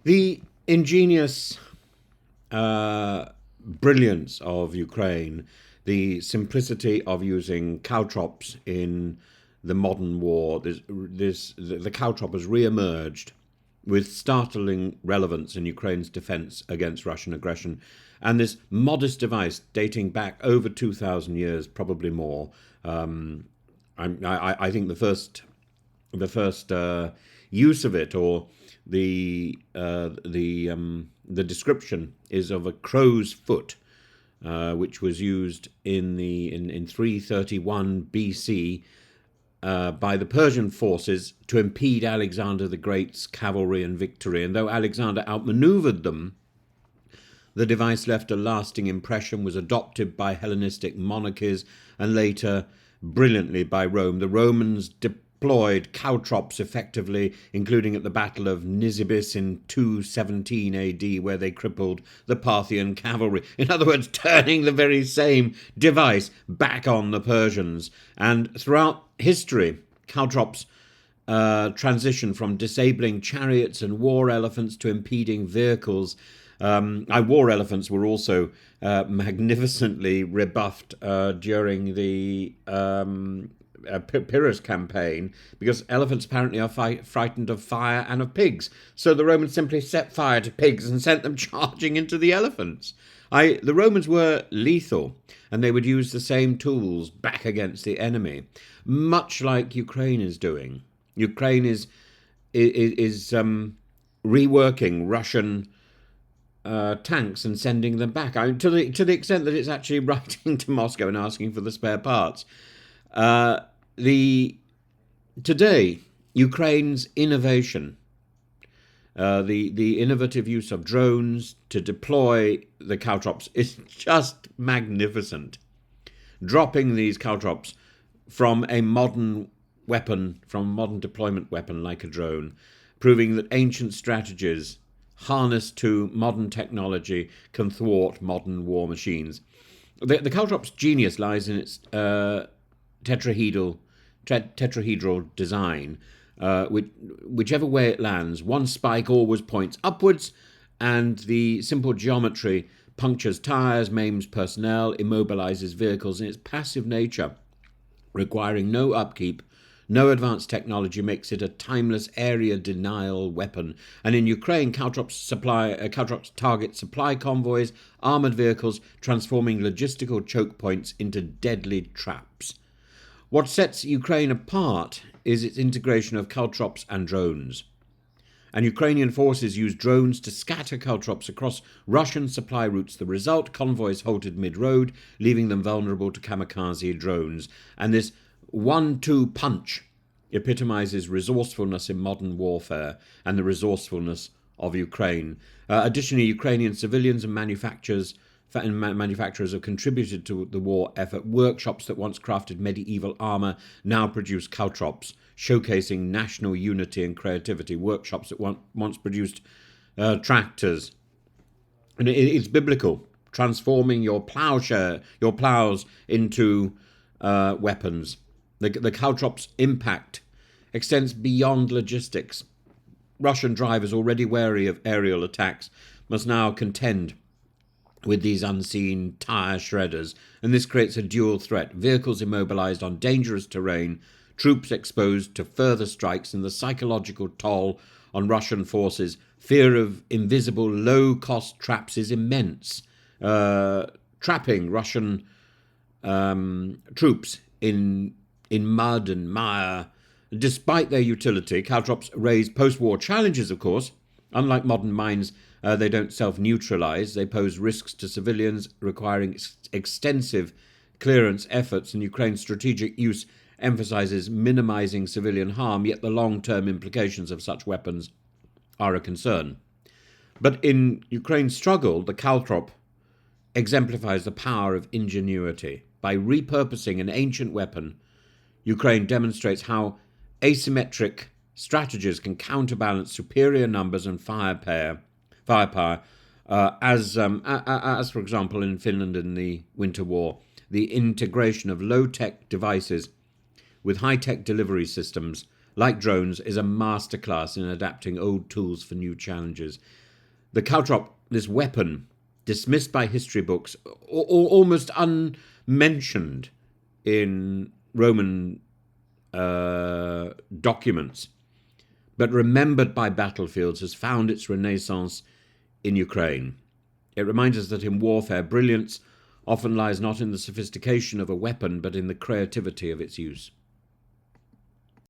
The ingenious brilliance of Ukraine, the simplicity of using caltrops in the modern war, the caltrop has re-emerged with startling relevance in Ukraine's defense against Russian aggression. And this modest device, dating back over 2,000 years, probably more, I think the first use of it, or the description, is of a crow's foot, which was used in 331 BC by the Persian forces to impede Alexander the Great's cavalry and victory. And though Alexander outmaneuvered them, the device left a lasting impression, was adopted by Hellenistic monarchies, and later brilliantly by Rome. The Romans deployed caltrops effectively, including at the Battle of Nisibis in 217 AD, where they crippled the Parthian cavalry. In other words, turning the very same device back on the Persians. And throughout history, caltrops transition from disabling chariots and war elephants to impeding vehicles. War elephants were also magnificently rebuffed during the Pyrrhus campaign, because elephants apparently are frightened of fire and of pigs. So the Romans simply set fire to pigs and sent them charging into the elephants. The Romans were lethal, and they would use the same tools back against the enemy, much like Ukraine is doing. Ukraine is reworking Russian tanks and sending them back. To the extent that it's actually writing to Moscow and asking for the spare parts. Today, Ukraine's innovation, the innovative use of drones to deploy the caltrops, is just magnificent. Dropping these caltrops from a modern weapon, from a modern deployment weapon like a drone, proving that ancient strategies harnessed to modern technology can thwart modern war machines. The caltrop's genius lies in its tetrahedral design. Whichever way it lands, one spike always points upwards, and the simple geometry punctures tires, maims personnel, immobilizes vehicles. In its passive nature, requiring no upkeep, no advanced technology, makes it a timeless area denial weapon. And in Ukraine, caltrops target supply convoys, armored vehicles, transforming logistical choke points into deadly traps. What sets Ukraine apart is its integration of caltrops and drones. And Ukrainian forces use drones to scatter caltrops across Russian supply routes. The result: convoys halted mid-road, leaving them vulnerable to kamikaze drones. And this 1-2 punch epitomizes resourcefulness in modern warfare and the resourcefulness of Ukraine. Additionally, Ukrainian civilians and manufacturers have contributed to the war effort. Workshops that once crafted medieval armor now produce caltrops, showcasing national unity and creativity. Workshops that once produced tractors. And it's biblical, transforming your plows into weapons. The caltrops' impact extends beyond logistics. Russian drivers, already wary of aerial attacks, must now contend with these unseen tire shredders, and this creates a dual threat: vehicles immobilized on dangerous terrain, troops exposed to further strikes, and the psychological toll on Russian forces. Fear of invisible, low-cost traps is immense. Trapping Russian troops in mud and mire. Despite their utility, caltrops raise post-war challenges, of course. Unlike modern mines, they don't self-neutralize. They pose risks to civilians, requiring extensive clearance efforts, and Ukraine's strategic use emphasizes minimizing civilian harm, yet the long-term implications of such weapons are a concern. But in Ukraine's struggle, the caltrop exemplifies the power of ingenuity. By repurposing an ancient weapon, Ukraine demonstrates how asymmetric strategies can counterbalance superior numbers and firepower, as for example in Finland in the Winter War. The integration of low-tech devices with high-tech delivery systems like drones, is a masterclass in adapting old tools for new challenges. The caltrop, this weapon, dismissed by history books, or almost unmentioned in Roman documents, but remembered by battlefields, has found its renaissance in Ukraine. It reminds us that in warfare, brilliance often lies not in the sophistication of a weapon, but in the creativity of its use.